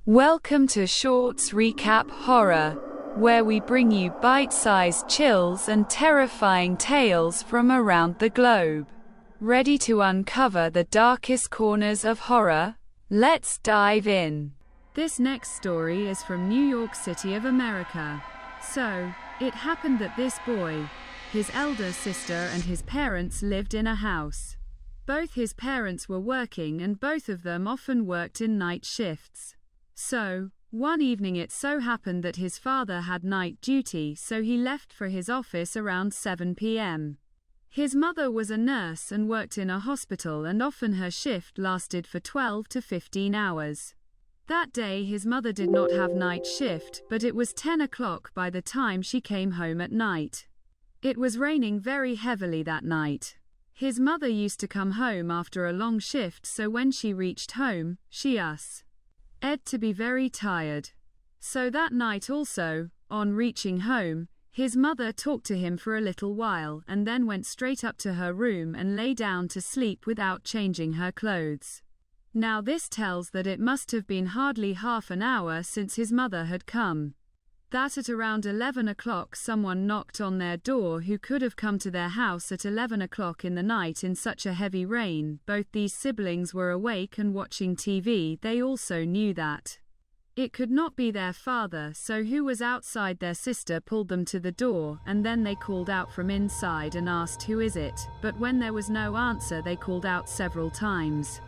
Welcome to Shorts Recap Horror, where we bring you bite-sized chills and terrifying tales from around the globe. Ready to uncover the darkest corners of horror? Let's dive in. This next story is from New York City of America. So, it happened that this boy, his elder sister and his parents lived in a house. Both his parents were working and both of them often worked in night shifts. So, one evening it so happened that his father had night duty, so he left for his office around 7 p.m. His mother was a nurse and worked in a hospital, and often her shift lasted for 12 to 15 hours. That day his mother did not have night shift, but it was 10 o'clock by the time she came home at night. It was raining very heavily that night. His mother used to come home after a long shift, so when she reached home, she asked Ed to be very tired. So that night also, on reaching home, his mother talked to him for a little while and then went straight up to her room and lay down to sleep without changing her clothes. Now this tells that it must have been hardly half an hour since his mother had come. That at around 11 o'clock someone knocked on their door who could have come to their house at 11 o'clock in the night in such a heavy rain. Both these siblings were awake and watching TV. They also knew that it could not be their father, so who was outside? Their sister pulled them to the door, and then they called out from inside and asked, "Who is it?" But when there was no answer, they called out several times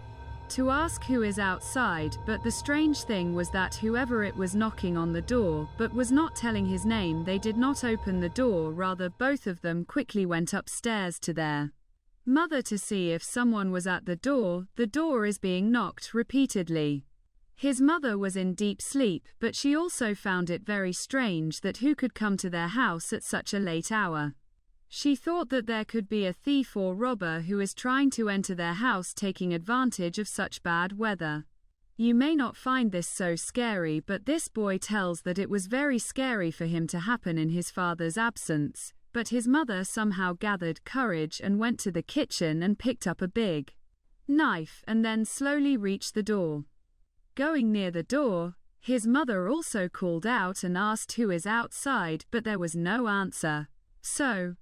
to ask who is outside, but the strange thing was that whoever it was knocking on the door, but was not telling his name, they did not open the door, rather both of them quickly went upstairs to their mother to see if someone was at the door. The door is being knocked repeatedly. His mother was in deep sleep, but she also found it very strange that who could come to their house at such a late hour. She thought that there could be a thief or robber who is trying to enter their house, taking advantage of such bad weather. You may not find this so scary, but this boy tells that it was very scary for him to happen in his father's absence, but his mother somehow gathered courage and went to the kitchen and picked up a big knife and then slowly reached the door. Going near the door, his mother also called out and asked who is outside, but there was no answer. So,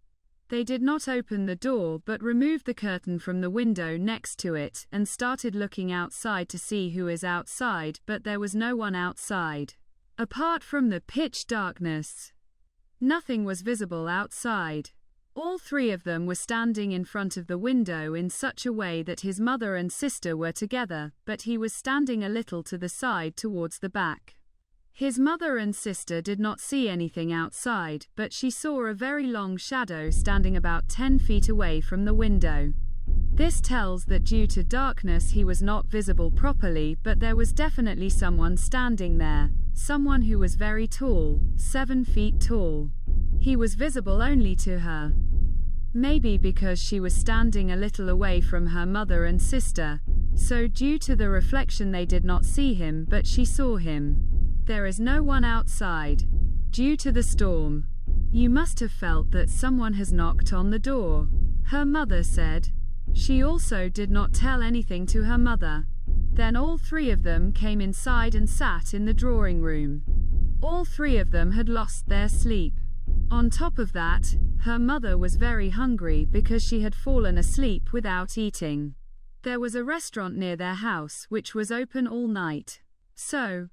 they did not open the door but removed the curtain from the window next to it and started looking outside to see who is outside, but there was no one outside. Apart from the pitch darkness, nothing was visible outside. All three of them were standing in front of the window in such a way that his mother and sister were together, but he was standing a little to the side towards the back. His mother and sister did not see anything outside, but she saw a very long shadow standing about 10 feet away from the window. This tells that due to darkness he was not visible properly, but there was definitely someone standing there, someone who was very tall, 7 feet tall. He was visible only to her. Maybe because she was standing a little away from her mother and sister, so due to the reflection they did not see him, but she saw him. There is no one outside. Due to the storm, you must have felt that someone has knocked on the door, her mother said. She also did not tell anything to her mother. Then all three of them came inside and sat in the drawing room. All three of them had lost their sleep. On top of that, her mother was very hungry because she had fallen asleep without eating. There was a restaurant near their house which was open all night. So,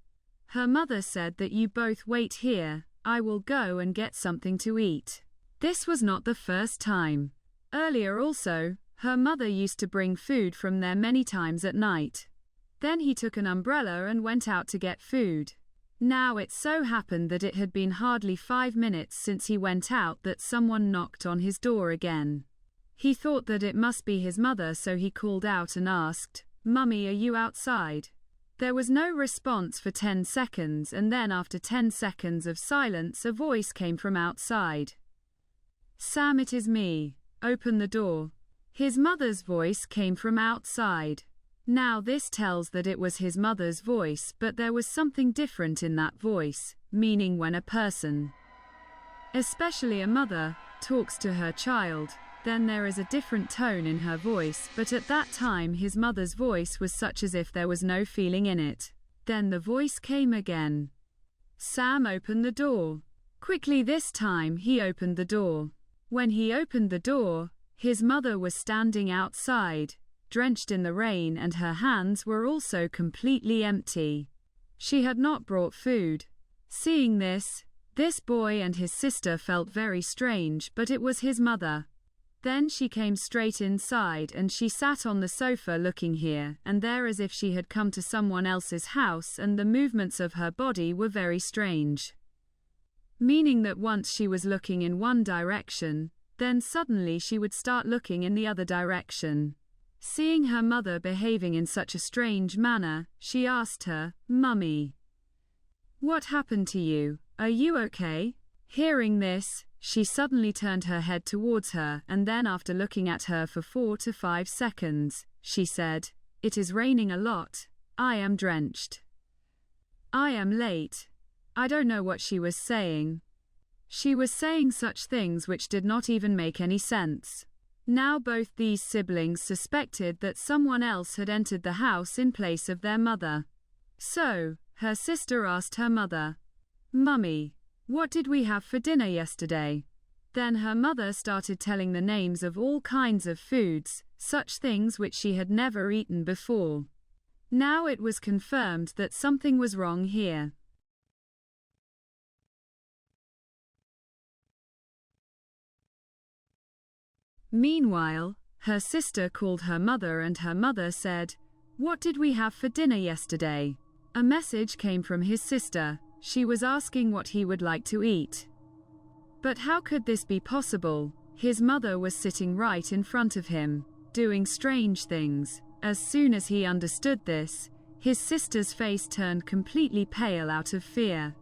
her mother said that you both wait here, I will go and get something to eat. This was not the first time. Earlier also, her mother used to bring food from there many times at night. Then he took an umbrella and went out to get food. Now it so happened that it had been hardly 5 minutes since he went out that someone knocked on his door again. He thought that it must be his mother, so he called out and asked, "Mummy, are you outside?" There was no response for 10 seconds, and then after 10 seconds of silence a voice came from outside. "Sam, it is me. Open the door." His mother's voice came from outside. Now this tells that it was his mother's voice, but there was something different in that voice, meaning when a person, especially a mother, talks to her child, then there is a different tone in her voice, but at that time his mother's voice was such as if there was no feeling in it. Then the voice came again. Sam opened the door. Quickly this time he opened the door. When he opened the door, his mother was standing outside, drenched in the rain, and her hands were also completely empty. She had not brought food. Seeing this boy and his sister felt very strange, but it was his mother. Then she came straight inside and she sat on the sofa looking here and there as if she had come to someone else's house, and the movements of her body were very strange. Meaning that once she was looking in one direction, then suddenly she would start looking in the other direction. Seeing her mother behaving in such a strange manner, she asked her, "Mummy, what happened to you? Are you okay?" Hearing this, she suddenly turned her head towards her, and then after looking at her for 4 to 5 seconds, she said, "It is raining a lot. I am drenched. I am late." I don't know what she was saying. She was saying such things which did not even make any sense. Now both these siblings suspected that someone else had entered the house in place of their mother. So, her sister asked her mother, "Mummy, what did we have for dinner yesterday?" Then her mother started telling the names of all kinds of foods, such things which she had never eaten before. Now it was confirmed that something was wrong here. Meanwhile, her sister called her mother and her mother said, "What did we have for dinner yesterday?" A message came from his sister. She was asking what he would like to eat. But how could this be possible? His mother was sitting right in front of him, doing strange things. As soon as he understood this, his sister's face turned completely pale out of fear.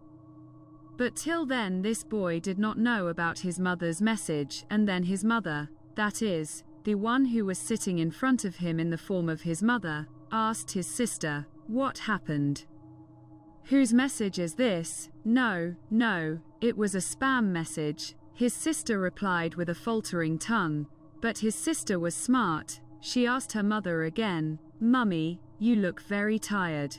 But till then this boy did not know about his mother's message, and then his mother, that is, the one who was sitting in front of him in the form of his mother, asked his sister, "What happened? Whose message is this?" No, it was a spam message," his sister replied with a faltering tongue. But his sister was smart. She asked her mother again, "Mummy, you look very tired.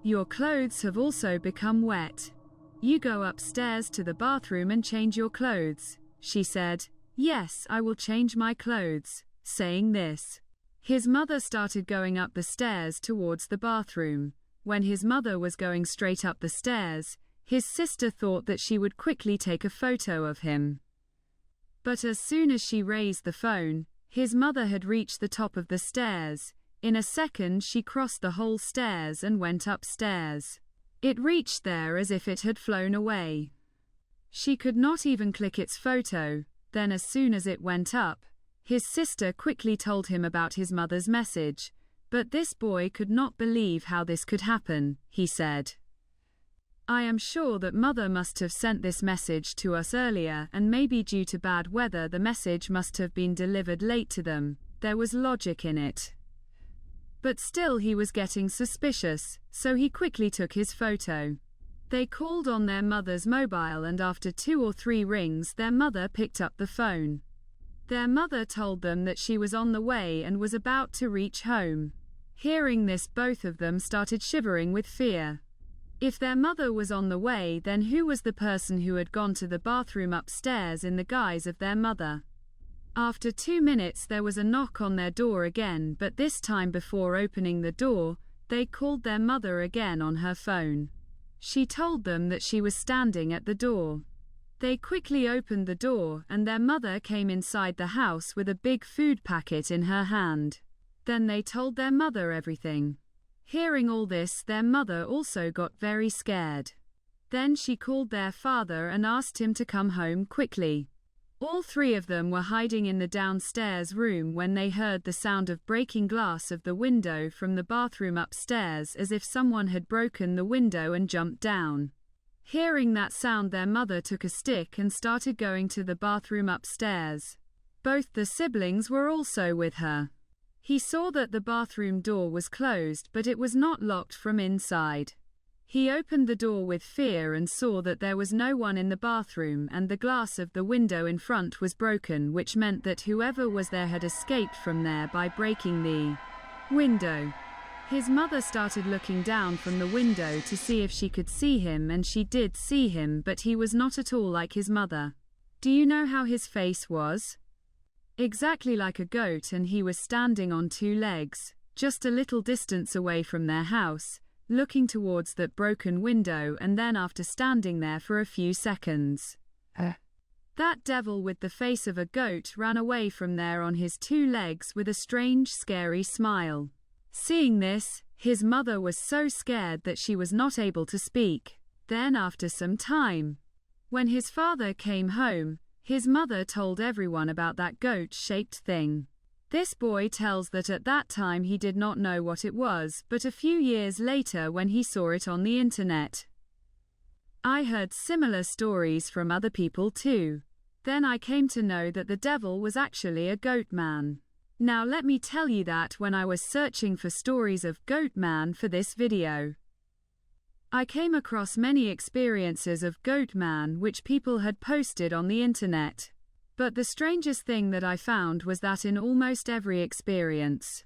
Your clothes have also become wet. You go upstairs to the bathroom and change your clothes." She said, "Yes, I will change my clothes." Saying this, his mother started going up the stairs towards the bathroom. When his mother was going straight up the stairs, his sister thought that she would quickly take a photo of him. But as soon as she raised the phone, his mother had reached the top of the stairs. In a second she crossed the whole stairs and went upstairs. It reached there as if it had flown away. She could not even click its photo. Then as soon as it went up, his sister quickly told him about his mother's message. But this boy could not believe how this could happen. He said, "I am sure that mother must have sent this message to us earlier, and maybe due to bad weather the message must have been delivered late to them. There was logic in it." But still he was getting suspicious, so he quickly took his photo. They called on their mother's mobile, and after 2 or 3 rings their mother picked up the phone. Their mother told them that she was on the way and was about to reach home. Hearing this, both of them started shivering with fear. If their mother was on the way, then who was the person who had gone to the bathroom upstairs in the guise of their mother? After 2 minutes there was a knock on their door again, but this time before opening the door, they called their mother again on her phone. She told them that she was standing at the door. They quickly opened the door, and their mother came inside the house with a big food packet in her hand. Then they told their mother everything. Hearing all this, their mother also got very scared. Then she called their father and asked him to come home quickly. All 3 of them were hiding in the downstairs room when they heard the sound of breaking glass of the window from the bathroom upstairs, as if someone had broken the window and jumped down. Hearing that sound, their mother took a stick and started going to the bathroom upstairs. Both the siblings were also with her. He saw that the bathroom door was closed, but it was not locked from inside. He opened the door with fear and saw that there was no one in the bathroom, and the glass of the window in front was broken, which meant that whoever was there had escaped from there by breaking the window. His mother started looking down from the window to see if she could see him, and she did see him, but he was not at all like his mother. Do you know how his face was? Exactly like a goat, and he was standing on two legs, just a little distance away from their house, looking towards that broken window, and then after standing there for a few seconds, that devil with the face of a goat ran away from there on his two legs with a strange, scary smile. Seeing this, his mother was so scared that she was not able to speak. Then after some time, when his father came home, his mother told everyone about that goat-shaped thing. This boy tells that at that time he did not know what it was, but a few years later when he saw it on the internet. I heard similar stories from other people too. Then I came to know that the devil was actually a goat man. Now let me tell you that when I was searching for stories of goat man for this video, I came across many experiences of goat man which people had posted on the internet. But the strangest thing that I found was that in almost every experience,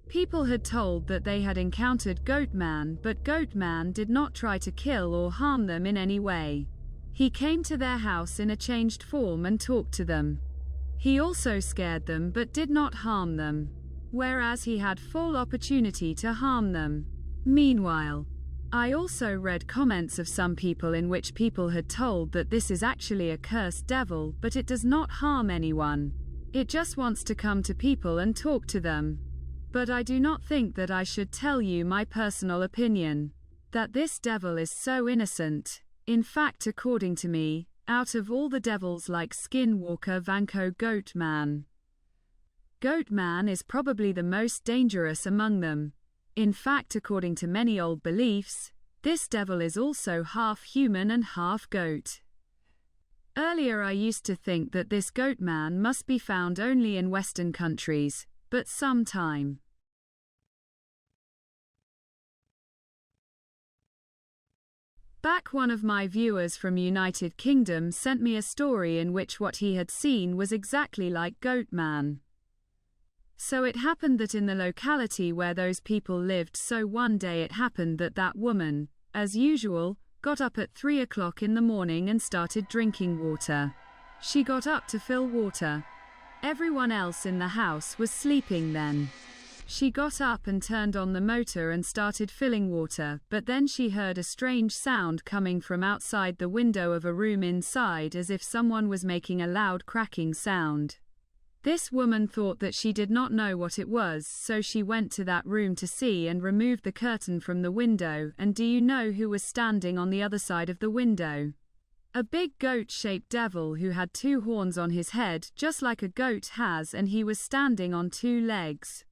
people had told that they had encountered goat man, but goat man did not try to kill or harm them in any way. He came to their house in a changed form and talked to them. He also scared them but did not harm them, whereas he had full opportunity to harm them. Meanwhile, I also read comments of some people in which people had told that this is actually a cursed devil, but it does not harm anyone. It just wants to come to people and talk to them. But I do not think that I should tell you my personal opinion, that this devil is so innocent. In fact, according to me, out of all the devils like Skinwalker Vanko Goat Man is probably the most dangerous among them. In fact, according to many old beliefs, this devil is also half human and half goat. Earlier I used to think that this goat man must be found only in Western countries, but sometime back, one of my viewers from United Kingdom sent me a story in which what he had seen was exactly like Goat Man. So it happened that in the locality where those people lived, so one day it happened that that woman, as usual, got up at 3 o'clock in the morning and started drinking water. She got up to fill water. Everyone else in the house was sleeping then. She got up and turned on the motor and started filling water, but then she heard a strange sound coming from outside the window of a room inside, as if someone was making a loud cracking sound. This woman thought that she did not know what it was, so she went to that room to see and removed the curtain from the window, and do you know who was standing on the other side of the window? A big goat-shaped devil who had two horns on his head, just like a goat has, and he was standing on two legs.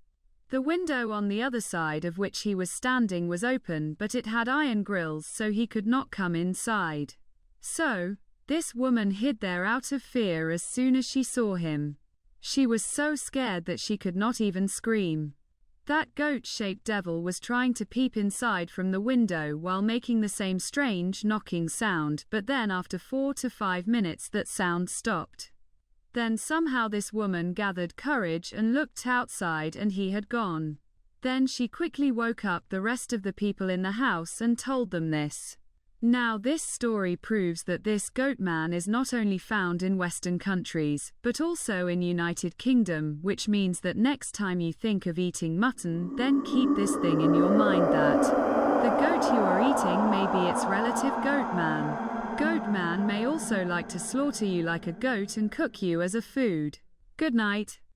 The window on the other side of which he was standing was open, but it had iron grills, so he could not come inside. So, this woman hid there out of fear as soon as she saw him. She was so scared that she could not even scream. That goat-shaped devil was trying to peep inside from the window while making the same strange knocking sound, but then after 4 to 5 minutes that sound stopped. Then somehow this woman gathered courage and looked outside, and he had gone. Then she quickly woke up the rest of the people in the house and told them this. Now this story proves that this goat man is not only found in Western countries, but also in United Kingdom, which means that next time you think of eating mutton, then keep this thing in your mind that the goat you are eating may be its relative goat man. Goat man may also like to slaughter you like a goat and cook you as a food. Good night.